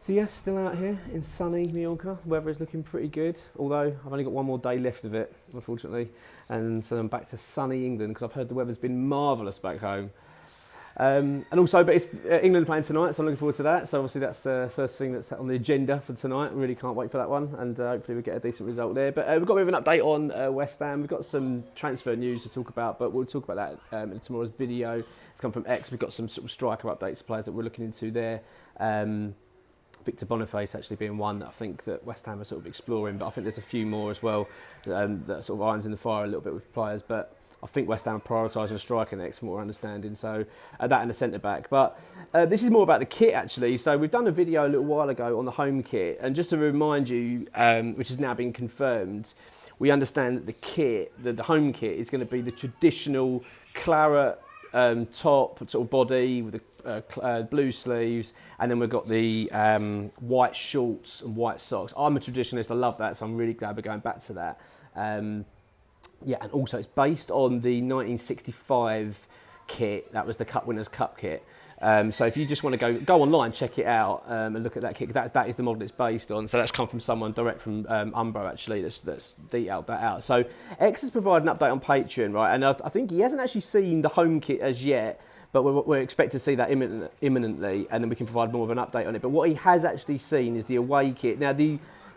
So yeah, still out here in sunny Mallorca. Weather is looking pretty good, although I've only got one more day left of it, unfortunately. And so I'm back to sunny England because I've heard the weather's been marvellous back home. And also, but it's England playing tonight, so I'm looking forward to that. So obviously that's the first thing that's on the agenda for tonight. Really can't wait for that one, and hopefully we get a decent result there. But we've got a bit of an update on West Ham. We've got some transfer news to talk about, but we'll talk about that in tomorrow's video. It's come from X. We've got some sort of striker updates, players that we're looking into there. Victor Boniface actually being one that I think that West Ham are sort of exploring, but I think there's a few more as well that sort of irons in the fire a little bit with players. But I think West Ham are prioritising a striker next, from what we're understanding. So that and a centre back. But this is more about the kit actually. So we've done a video a little while ago on the home kit, and just to remind you, which has now been confirmed, we understand that the kit, the home kit, is going to be the traditional claret top sort of body with the blue sleeves, and then we've got the white shorts and white socks. I'm a traditionalist, I love that, so I'm really glad we're going back to that. Yeah, and also it's based on the 1965 kit. That was the Cup Winners' Cup kit. So if you just want to go online, check it out and look at that kit. That is the model it's based on. So that's come from someone direct from Umbro actually that's detailed that out. So X has provided an update on Patreon, right? And I think he hasn't actually seen the home kit as yet, but we're expected to see that imminently, and then we can provide more of an update on it. But what he has actually seen is the away kit. Now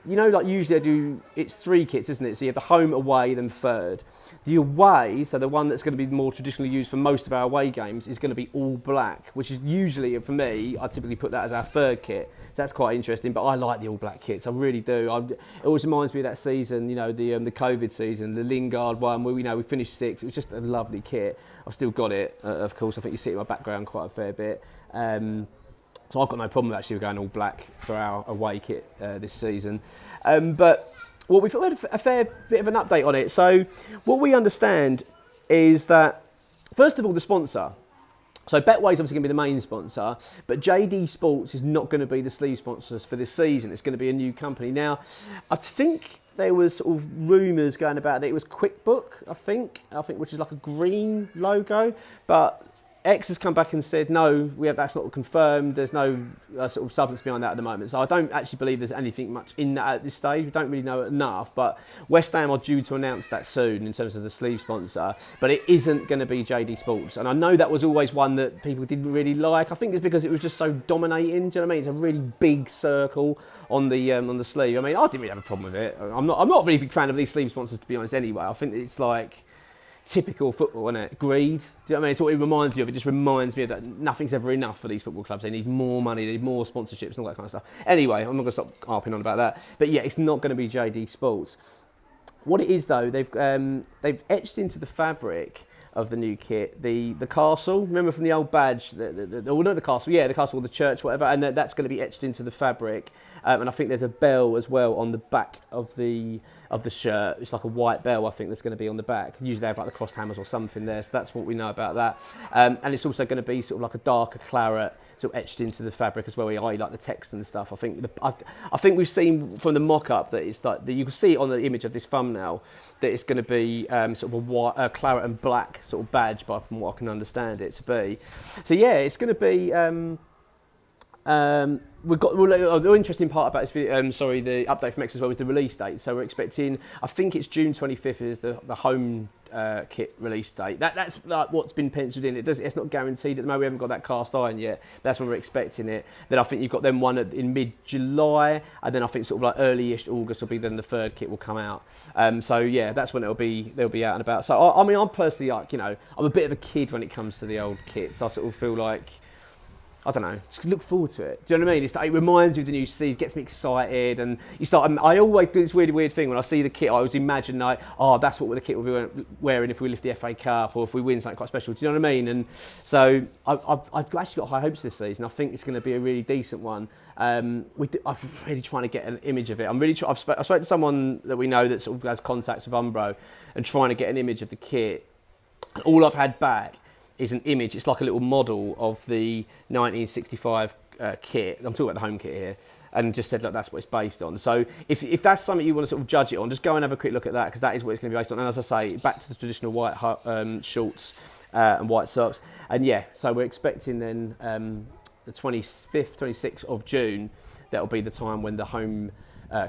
like usually it's three kits, isn't it? So you have the home, away, then third. The away, so the one that's going to be more traditionally used for most of our away games, is going to be all black, which is usually, for me, I typically put that as our third kit. So that's quite interesting, but I like the all black kits, I really do. It always reminds me of that season, the COVID season, the Lingard one, where we finished sixth. It was just a lovely kit. I've still got it, of course. I think you see it in my background quite a fair bit. So I've got no problem actually with going all black for our away kit this season. But we've had a fair bit of an update on it. So what we understand is that, first of all, the sponsor. So Betway's obviously going to be the main sponsor, but JD Sports is not going to be the sleeve sponsors for this season. It's going to be a new company. Now, I think there was sort of rumours going about that it was QuickBook, I think, which is like a green logo, but X has come back and said, no, that's not confirmed. There's no sort of substance behind that at the moment. So I don't actually believe there's anything much in that at this stage. We don't really know enough. But West Ham are due to announce that soon in terms of the sleeve sponsor. But it isn't going to be JD Sports. And I know that was always one that people didn't really like. I think it's because it was just so dominating. Do you know what I mean? It's a really big circle on the sleeve. I mean, I didn't really have a problem with it. I'm not a really big fan of these sleeve sponsors, to be honest, anyway. I think it's like typical football, isn't it? Greed. Do you know what I mean? It's what it reminds me of. It just reminds me of that nothing's ever enough for these football clubs. They need more money, they need more sponsorships and all that kind of stuff. Anyway, I'm not going to stop harping on about that. But yeah, it's not going to be JD Sports. What it is though, they've etched into the fabric of the new kit the castle. Remember from the old badge, not the castle, yeah, the castle or the church, whatever, and that's going to be etched into the fabric. And I think there's a bell as well on the back of the shirt. It's like a white bell, I think, that's going to be on the back. Usually they have like the crossed hammers or something there, so that's what we know about that. And it's also going to be sort of like a darker claret, sort of etched into the fabric as well, i.e. like the text and stuff. I think we've seen from the mock-up that it's like, you can see it on the image of this thumbnail, that it's going to be sort of a white, claret and black sort of badge, from what I can understand it to be. So yeah, it's going to be. The interesting part about this video, the update from X as well, is the release date. So we're expecting, I think it's June 25th is the home kit release date. That's like what's been penciled in. It's not guaranteed at the moment. We haven't got that cast iron yet. That's when we're expecting it. Then I think you've got them one in mid-July, and then I think sort of like early-ish August will be then the third kit will come out. So yeah, that's when they'll be out and about. So I mean, I'm personally like, I'm a bit of a kid when it comes to the old kits. I sort of feel like, I don't know, just look forward to it. Do you know what I mean? It reminds me of the new season, gets me excited, and I always do this weird thing when I see the kit. I always imagine like, that's what the kit will be wearing if we lift the FA Cup or if we win something quite special. Do you know what I mean? And so I've actually got high hopes this season. I think it's going to be a really decent one. I'm really trying to get an image of it. I've spoken to someone that we know that sort of has contacts with Umbro and trying to get an image of the kit. And all I've had back is an image. It's like a little model of the 1965 kit. I'm talking about the home kit here, and just said, look, that's what it's based on. So if that's something you want to sort of judge it on, just go and have a quick look at that, because that is what it's going to be based on. And as I say, back to the traditional white shorts and white socks. And yeah, so we're expecting then the 25th, 26th of June, that'll be the time when the home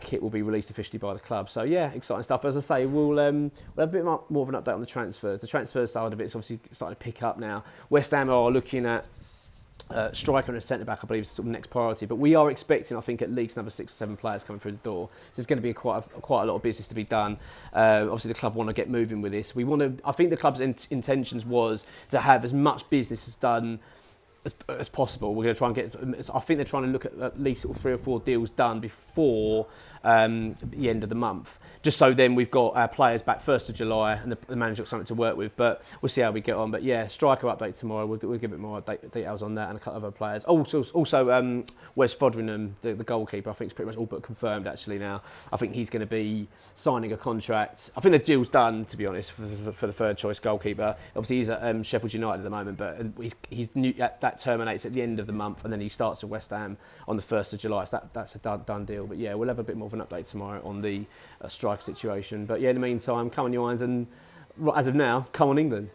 kit will be released officially by the club. So yeah, exciting stuff. As I say, we'll have a bit more of an update on the transfers. The transfer side of it's obviously starting to pick up now. West Ham are looking at striker and a centre back, I believe, is sort of next priority. But we are expecting, I think, at least another 6 or 7 players coming through the door. So there's going to be quite a lot of business to be done. Obviously, the club want to get moving with this. I think the club's intentions was to have as much business as done as possible. We're going to try and get. I think they're trying to look at least sort of 3 or 4 deals done before the end of the month, just so then we've got our players back 1st of July and the manager's got something to work with. But we'll see how we get on. But yeah, striker update tomorrow. We'll give a bit more details on that and a couple of other players. Also, Wes Foderingham, the goalkeeper, I think is pretty much all but confirmed actually now. I think he's going to be signing a contract. I think the deal's done, to be honest, for the third choice goalkeeper. Obviously, he's at Sheffield United at the moment, but he's new, that terminates at the end of the month, and then he starts at West Ham on the 1st of July. So that's a done deal. But yeah, we'll have a bit more of an update tomorrow on the striker situation. But yeah, in the meantime, come on, you Irons, and as of now, come on, England.